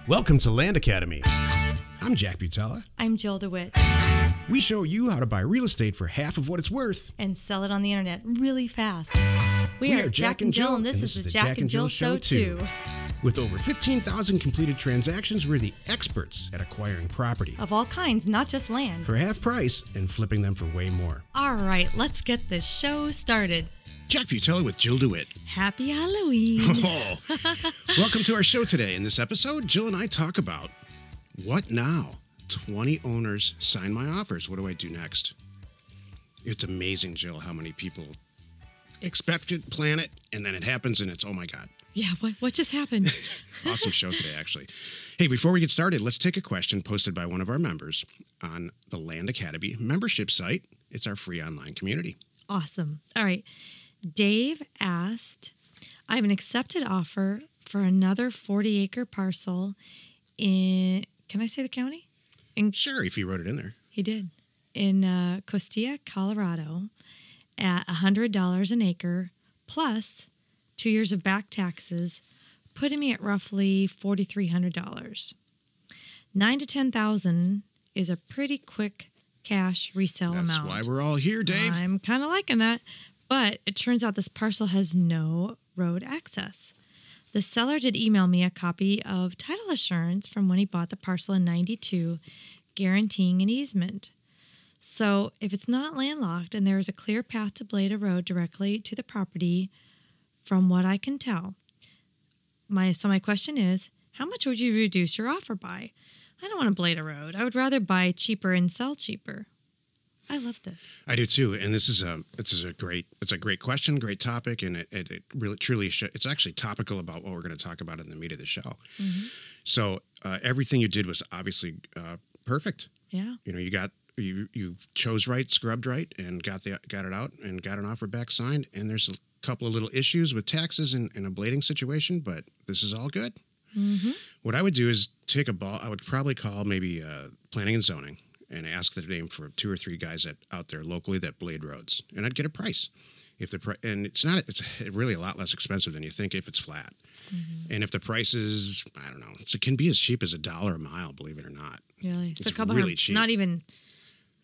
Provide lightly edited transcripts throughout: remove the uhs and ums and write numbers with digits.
Welcome to Land Academy. I'm Jack Butala. I'm Jill DeWit. We show you how to buy real estate for half of what it's worth. And sell it on the internet really fast. We are Jack and Jill, and this is the Jack and Jill Show too. With over 15,000 completed transactions, we're the experts at acquiring property. Of all kinds, not just land. For half price and flipping them for way more. All right, let's get this show started. Jack Butala with Jill DeWit. Happy Halloween. Oh, welcome to our show today. In this episode, Jill and I talk about what now? 20 owners sign my offers. What do I do next? It's amazing, Jill, how many people expect it, plan it, and then it happens and it's, oh my God. Yeah, what just happened? Awesome show today, actually. Hey, before we get started, let's take a question posted by one of our members on the Land Academy membership site. It's our free online community. Awesome. All right. Dave asked, I have an accepted offer for another 40-acre parcel in, can I say the county? Sure, if you wrote it in there. He did. In Costilla, Colorado, at $100 an acre, plus 2 years of back taxes, putting me at roughly $4,300. $9,000 to $10,000 is a pretty quick cash resale amount. That's why we're all here, Dave. I'm kind of liking that. But it turns out this parcel has no road access. The seller did email me a copy of title assurance from when he bought the parcel in '92, guaranteeing an easement. So if it's not landlocked and there is a clear path to blade a road directly to the property, from what I can tell, my question is, how much would you reduce your offer by? I don't want to blade a road. I would rather buy cheaper and sell cheaper. I love this. I do too, and this is a great question, great topic, and it really truly it's actually topical about what we're going to talk about in the meat of the show. Mm-hmm. So everything you did was obviously perfect. Yeah. You know, you chose right, scrubbed right, and got it out and got an offer back signed. And there's a couple of little issues with taxes and a blading situation, but this is all good. Mm-hmm. What I would do is I would probably call maybe planning and zoning and ask their name for 2 or 3 guys out there locally that blade roads, and I'd get a price. And it's really a lot less expensive than you think if it's flat. Mm-hmm. And if the price is, I don't know, it can be as cheap as $1 a mile, believe it or not. Really? It's so really cheap. Not even.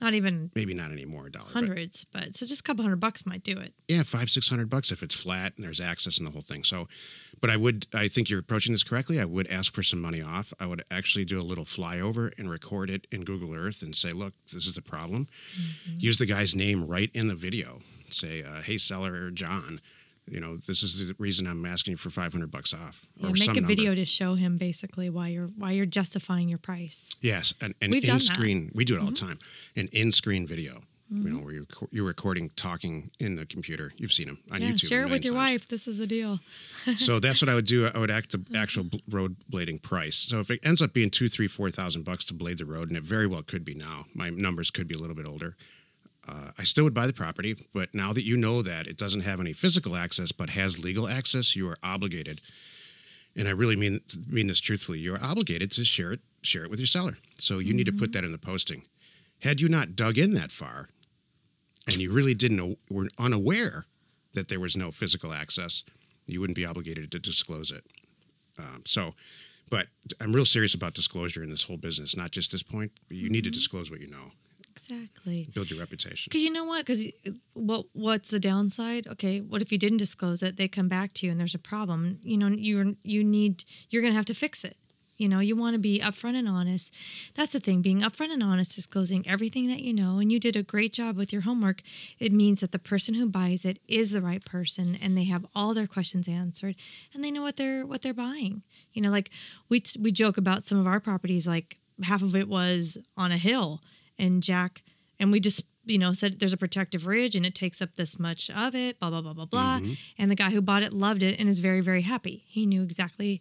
Maybe not anymore, $1. Hundreds, but so just a couple $100 might do it. Yeah, $500-$600 if it's flat and there's access and the whole thing. So, but I think you're approaching this correctly. I would ask for some money off. I would actually do a little flyover and record it in Google Earth and say, look, this is the problem. Mm-hmm. Use the guy's name right in the video. Say, hey, seller John, you know, this is the reason I'm asking you for $500 off. Yeah, make a video to show him basically why you're justifying your price. Yes, and We've done in-screen, we do it all mm-hmm. the time. An in-screen video, you know, where you're recording, talking in the computer. You've seen them on YouTube. Share it with your wife. This is the deal. So that's what I would do. I would act the actual road blading price. So if it ends up being $2,000, $3,000, $4,000 to blade the road, and it very well could be now. My numbers could be a little bit older. I still would buy the property, but now that you know that it doesn't have any physical access but has legal access, you are obligated, and I really mean this truthfully, you are obligated to share it with your seller. So you need to put that in the posting. Had you not dug in that far, and you really were unaware that there was no physical access, you wouldn't be obligated to disclose it. But I'm real serious about disclosure in this whole business, not just this point. But you need to disclose what you know. Exactly. Build your reputation. Because you know what? Because what's the downside? Okay, what if you didn't disclose it? They come back to you and there's a problem. You know, you're going to have to fix it. You know, you want to be upfront and honest. That's the thing. Being upfront and honest, disclosing everything that you know, and you did a great job with your homework. It means that the person who buys it is the right person, and they have all their questions answered, and they know what they're buying. You know, like we joke about some of our properties, like half of it was on a hill. And we just, you know, said there's a protective ridge and it takes up this much of it, blah, blah, blah, blah, blah. Mm-hmm. And the guy who bought it loved it and is very, very happy. He knew exactly,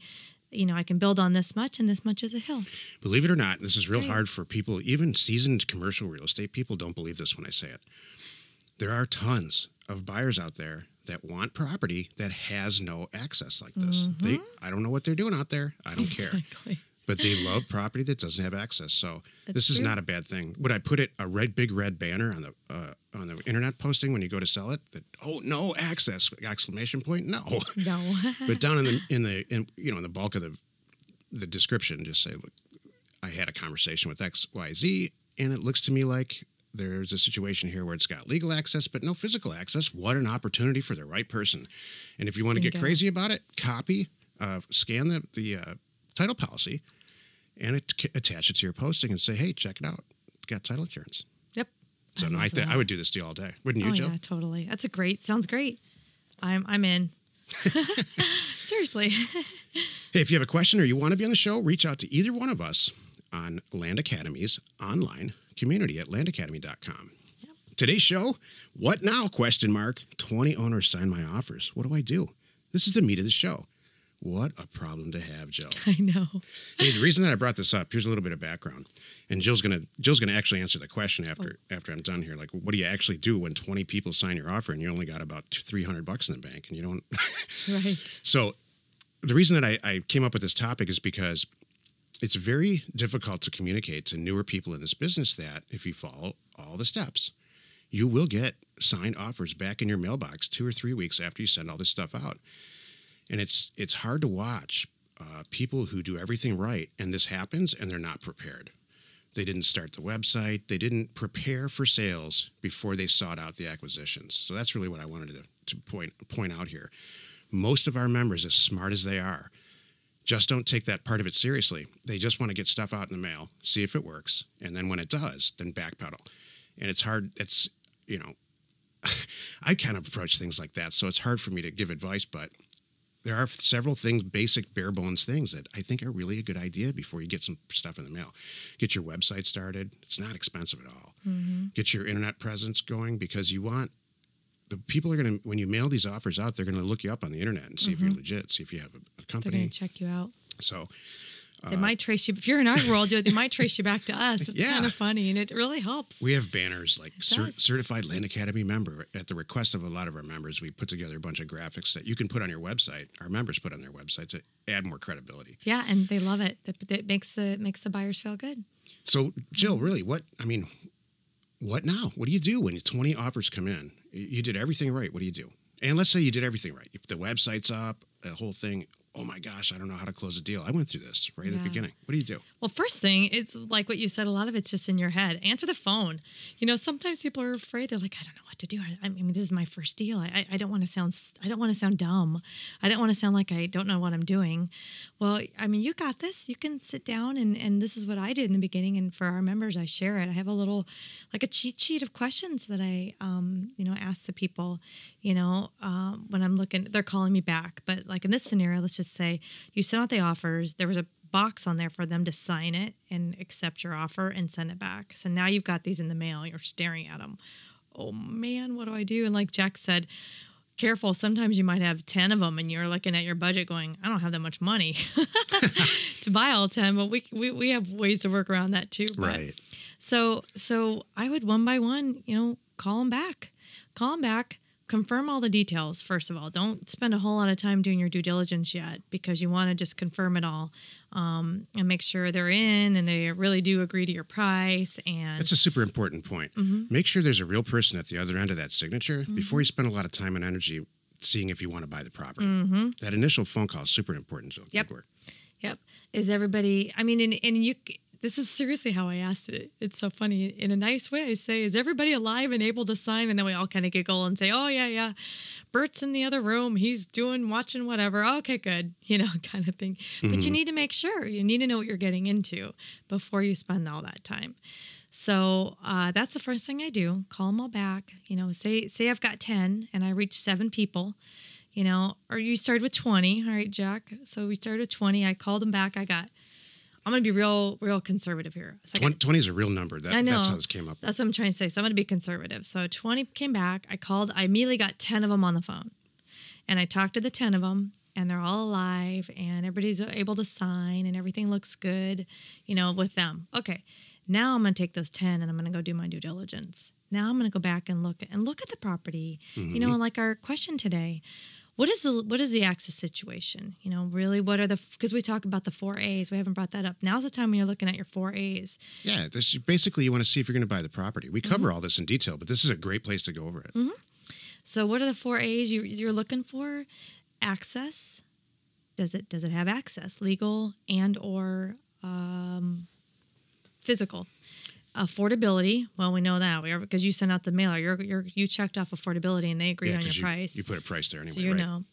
you know, I can build on this much and this much is a hill. Believe it or not, this is real hard for people, even seasoned commercial real estate people don't believe this when I say it. There are tons of buyers out there that want property that has no access like this. Mm-hmm. I don't know what they're doing out there. I don't care. But they love property that doesn't have access. So this is not a bad thing. Would I put a big red banner on the internet posting when you go to sell it? That no access! Exclamation point! No. No. But down in the bulk of the the description, just say, look, I had a conversation with XYZ, and it looks to me like there's a situation here where it's got legal access, but no physical access. What an opportunity for the right person. And if you want to get crazy about it, scan the title policy and attach it to your posting and say, hey, check it out. It's got title insurance. Yep. So I would do this deal all day. Wouldn't you, Jill? Yeah, totally. Sounds great. I'm in. Seriously. Hey, if you have a question or you want to be on the show, reach out to either one of us on Land Academy's online community at landacademy.com. Yep. Today's show, what now? ? 20 owners signed my offers. What do I do? This is the meat of the show. What a problem to have, Jill. I know. Hey, the reason that I brought this up, here's a little bit of background. And Jill's gonna actually answer the question after I'm done here. Like, what do you actually do when 20 people sign your offer and you only got about $300 in the bank and you don't? Right. So the reason that I came up with this topic is because it's very difficult to communicate to newer people in this business that if you follow all the steps, you will get signed offers back in your mailbox 2 or 3 weeks after you send all this stuff out. And it's hard to watch people who do everything right, and this happens, and they're not prepared. They didn't start the website. They didn't prepare for sales before they sought out the acquisitions. So that's really what I wanted to point out here. Most of our members, as smart as they are, just don't take that part of it seriously. They just want to get stuff out in the mail, see if it works, and then when it does, then backpedal. And it's hard. It's, I kind of approach things like that, so it's hard for me to give advice, but there are several things, basic bare bones things that I think are really a good idea before you get some stuff in the mail. Get your website started. It's not expensive at all. Mm-hmm. Get your internet presence going, because you want the people are going to, when you mail these offers out, they're going to look you up on the internet and see if you're legit, see if you have a company. They're going to check you out. So they might trace you. If you're in our world, they might trace you back to us. It's kind of funny, and it really helps. We have banners like certified Land Academy member. At the request of a lot of our members, we put together a bunch of graphics that you can put on your website. Our members put on their website to add more credibility. Yeah, and they love it. It makes the buyers feel good. So, Jill, really, what now? What do you do when 20 offers come in? You did everything right. What do you do? And let's say you did everything right. If the website's up, the whole thing, oh my gosh, I don't know how to close a deal. I went through this right at the beginning. What do you do? Well, first thing, it's like what you said, a lot of it's just in your head. Answer the phone. Sometimes people are afraid. They're like, I don't know what to do. I mean, this is my first deal. I don't want to sound dumb. I don't want to sound like I don't know what I'm doing. Well, I mean, you got this. You can sit down and this is what I did in the beginning. And for our members, I share it. I have a little, like a cheat sheet of questions that I, ask the people, when I'm looking, they're calling me back. But like in this scenario, let's just say you sent out the offers. There was a box on there for them to sign it and accept your offer and send it back. So now you've got these in the mail. You're staring at them. Oh man, what do I do? And like Jack said, careful. Sometimes you might have 10 of them and you're looking at your budget going, I don't have that much money to buy all 10, but we have ways to work around that too. But, right. So I would one by one, call them back, confirm all the details. First of all, don't spend a whole lot of time doing your due diligence yet, because you want to just confirm it all and make sure they're in and they really do agree to your price. And that's a super important point. Mm-hmm. Make sure there's a real person at the other end of that signature before you spend a lot of time and energy seeing if you want to buy the property. Mm-hmm. That initial phone call is super important. So yep. Yep. Is everybody, I mean, and you, this is seriously how I asked it. It's so funny. In a nice way, I say, is everybody alive and able to sign? And then we all kind of giggle and say, oh, yeah. Bert's in the other room. He's watching whatever. Okay, good. Kind of thing. Mm-hmm. But you need to make sure. You need to know what you're getting into before you spend all that time. So that's the first thing I do. Call them all back. Say I've got 10 and I reach 7 people. Or you started with 20. All right, Jack. So we started with 20. I called them back. I'm going to be real conservative here. So 20 is a real number. I know. That's how this came up. That's what I'm trying to say. So I'm going to be conservative. So 20 came back. I immediately got 10 of them on the phone. And I talked to the 10 of them, and they're all alive, and everybody's able to sign, and everything looks good, with them. Okay, now I'm going to take those 10, and I'm going to go do my due diligence. Now I'm going to go back and look at the property. Mm-hmm. Like our question today. What is the access situation? Really, what are because we talk about the 4 A's. We haven't brought that up. Now's the time when you're looking at your 4 A's. Yeah, basically you want to see if you're going to buy the property. We cover all this in detail, but this is a great place to go over it. Mm-hmm. So what are the 4 A's you're looking for? Access, Does it have access, legal and or physical? Affordability. Well, we know that because you sent out the mailer. You checked off affordability and they agreed on your price. You put a price there anyway, so you right?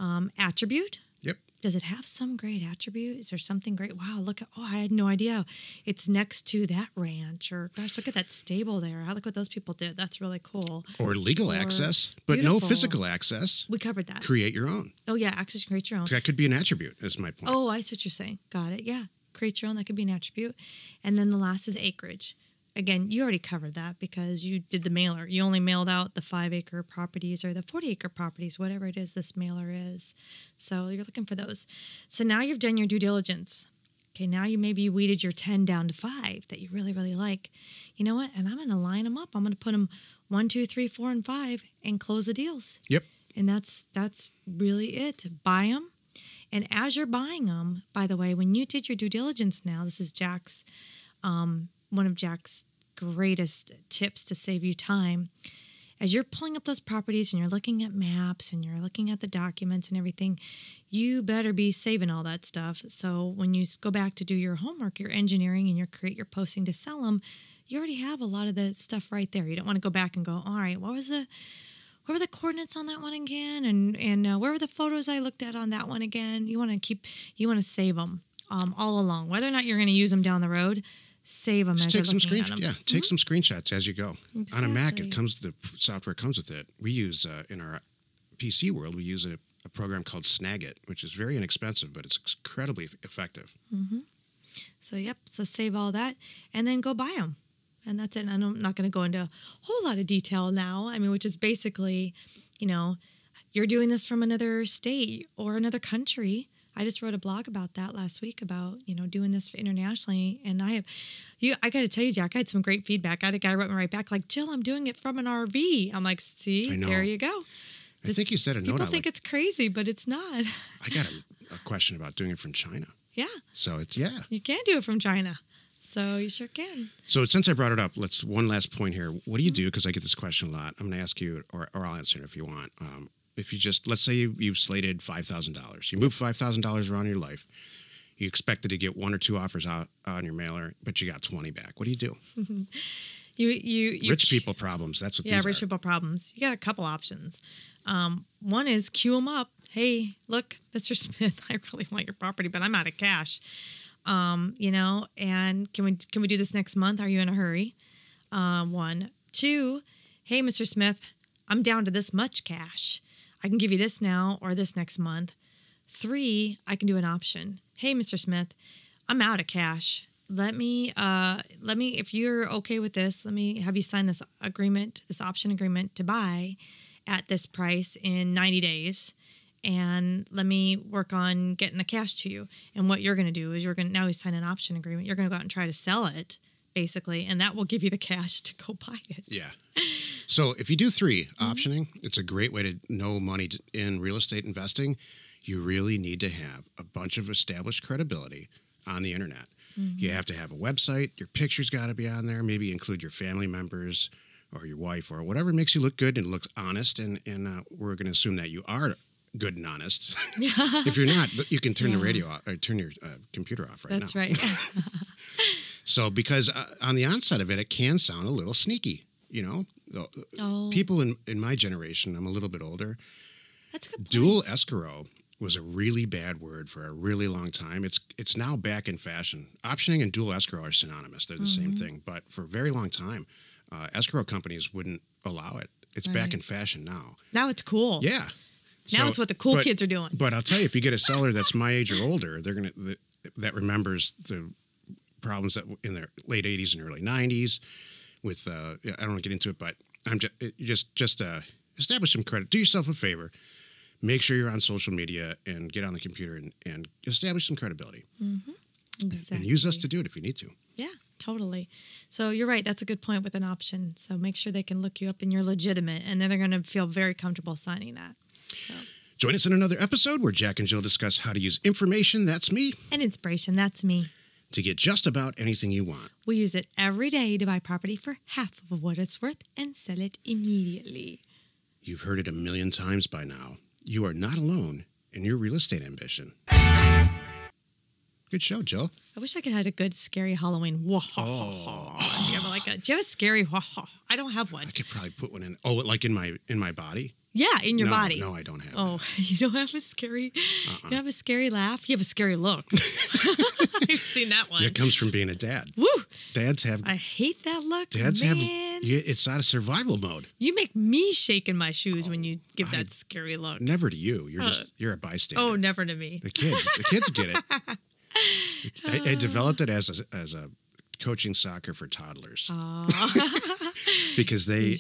know. Attribute. Yep. Does it have some great attribute? Is there something great? Wow, look at, I had no idea. It's next to that ranch, or gosh, look at that stable there. Look what those people did. That's really cool. Or legal access, but beautiful. no physical access. We covered that. Create your own. Oh, yeah, access, create your own. That could be an attribute, is my point. Oh, I see what you're saying. Got it. Yeah, create your own. That could be an attribute. And then the last is acreage. Again, you already covered that because you did the mailer. You only mailed out the 5-acre properties or the 40-acre properties, whatever it is this mailer is. So you're looking for those. So now you've done your due diligence. Okay, now you maybe weeded your 10 down to 5 that you really, really like. You know what? And I'm going to line them up. I'm going to put them 1, 2, 3, 4, and 5 and close the deals. Yep. And that's really it. Buy them. And as you're buying them, by the way, when you did your due diligence now, this is Jack's one of Jack's greatest tips to save you time. As you're pulling up those properties and you're looking at maps and you're looking at the documents and everything, you better be saving all that stuff. So when you go back to do your homework, your engineering, and create your posting to sell them, you already have a lot of the stuff right there. You don't want to go back and go, all right, what were the coordinates on that one again? And where were the photos I looked at on that one again? You want to save them all along. Whether or not you're going to use them down the road, save them. Just as take you're some looking at them. Yeah, take some screenshots as you go. Exactly. On a Mac, the software comes with it. We use in our PC world, we use a program called Snagit, which is very inexpensive, but it's incredibly effective. Mm-hmm. So save all that and then go buy them. And that's it. And I'm not going to go into a whole lot of detail now. I mean, which is basically, you're doing this from another state or another country. I just wrote a blog about that last week about, doing this internationally. And I got to tell you, Jack, I had some great feedback. I had a guy wrote me right back like, Jill, I'm doing it from an RV. I'm like, see, there you go. I think you said a note. People think it's crazy, but it's not. I got a question about doing it from China. Yeah. So you can do it from China. So you sure can. So since I brought it up, one last point here. What do you do? Because I get this question a lot. I'm going to ask you, or I'll answer it if you want. If you let's say you've slated $5,000. You move $5,000 around your life. You expected to get 1 or 2 offers out on your mailer, but you got 20 back. What do you do? You rich people problems. That's what these are. Yeah, rich people problems. You got a couple options. One is queue them up. Hey, look, Mr. Smith, I really want your property, but I'm out of cash. And can we do this next month? Are you in a hurry? 1. 2, hey, Mr. Smith, I'm down to this much cash. I can give you this now or this next month. 3, I can do an option. Hey, Mr. Smith, I'm out of cash. Let me, if you're okay with this, let me have you sign this option agreement to buy at this price in 90 days. And let me work on getting the cash to you. And what you're going to do is now we sign an option agreement. You're going to go out and try to sell it, basically, and that will give you the cash to go buy it. Yeah. So if you do 3, optioning, it's a great way to know money in real estate investing. You really need to have a bunch of established credibility on the internet. Mm-hmm. You have to have a website. Your picture's got to be on there. Maybe include your family members or your wife or whatever makes you look good and looks honest. And we're going to assume that you are good and honest. If you're not, you can turn the radio off or turn your computer off now. That's right. So because on the onset of it, it can sound a little sneaky. People in my generation, I'm a little bit older. That's a good point. Dual escrow was a really bad word for a really long time. It's now back in fashion. Optioning and dual escrow are synonymous. They're the same thing. But for a very long time, escrow companies wouldn't allow it. It's back in fashion now. Now it's cool. Yeah. Now it's what the cool kids are doing. But I'll tell you, if you get a seller that's my age or older, that remembers the problems that in their late 80s and early 90s with I don't want to get into it, but I'm just establish some credit. Do yourself a favor. Make sure you're on social media and get on the computer and establish some credibility. Mm-hmm. Exactly. And use us to do it if you need to. Yeah, totally. So you're right. That's a good point with an option. So make sure they can look you up and you're legitimate, and then they're going to feel very comfortable signing that. So. Join us in another episode where Jack and Jill discuss how to use information, that's me, and inspiration, that's me, to get just about anything you want. We use it every day to buy property for half of what it's worth and sell it immediately. You've heard it a million times by now. You are not alone, in your real estate ambition. Good show, Jill. I wish I could have a good scary Halloween. Do you have a scary? I don't have one. I could probably put one in. Oh, like in my body? Yeah, in your body. No, I don't have. Oh, you don't have a scary. You don't have a scary laugh. You have a scary look. I've seen that one. It comes from being a dad. Woo! Dads have. I hate that look. Dads man. It's out of survival mode. You make me shake in my shoes when you give that scary look. Never to you. You're a bystander. Oh, never to me. The kids get it. I developed it as a coaching soccer for toddlers. Because they,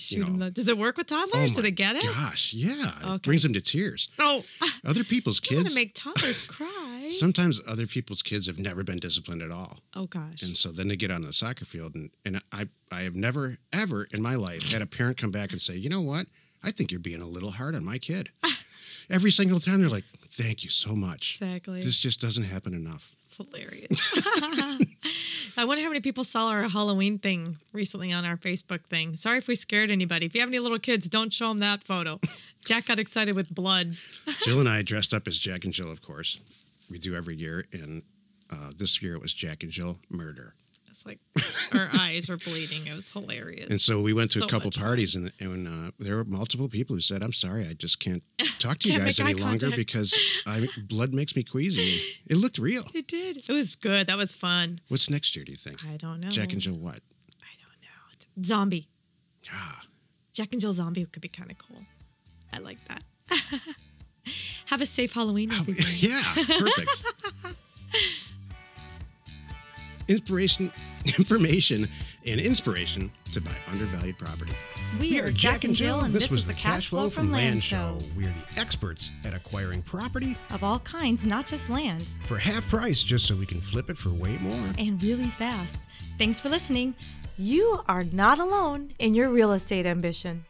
does it work with toddlers? Do they get it? Gosh, yeah. Okay. It brings them to tears. Oh, other people's kids. I want to make toddlers cry. Sometimes other people's kids have never been disciplined at all. Oh gosh. And so then they get on the soccer field, and I have never ever in my life had a parent come back and say, you know what? I think you're being a little hard on my kid. Every single time they're like, thank you so much. Exactly. This just doesn't happen enough. It's hilarious. I wonder how many people saw our Halloween thing recently on our Facebook thing. Sorry if we scared anybody. If you have any little kids, don't show them that photo. Jack got excited with blood. Jill and I dressed up as Jack and Jill, of course. We do every year. And this year it was Jack and Jill murder. It's like our eyes were bleeding. It was hilarious. And so we went to a couple parties, and there were multiple people who said, I'm sorry, I just can't talk to you guys any longer because blood makes me queasy. It looked real. It did. It was good. That was fun. What's next year, do you think? I don't know. Jack and Jill what? I don't know. Zombie. Ah. Jack and Jill zombie could be kind of cool. I like that. Have a safe Halloween, everybody. Yeah, perfect. Information, and inspiration to buy undervalued property. We are Jack and Jill, and this was the Cash Flow from Land Show. We are the experts at acquiring property of all kinds, not just land. For half price, just so we can flip it for way more. And really fast. Thanks for listening. You are not alone in your real estate ambition.